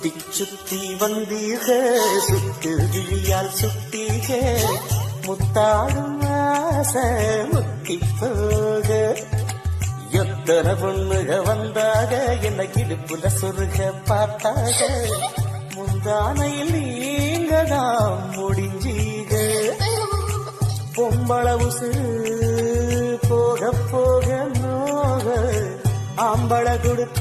சுத்தி சுத்தி வந்தீக சுட்டு விழியால் சுட்டீக முத்தாடும் ஆசை முத்தி போக எத்தனை பொண்ணுக வந்தாக என்ன இடுப்புல சொருக பார்த்தாக முந்தானையில் நீங்க தான் முடிஞ்சீக பொம்பள உசுறு போக போக நோக ஆம்பள கொடுக்கும்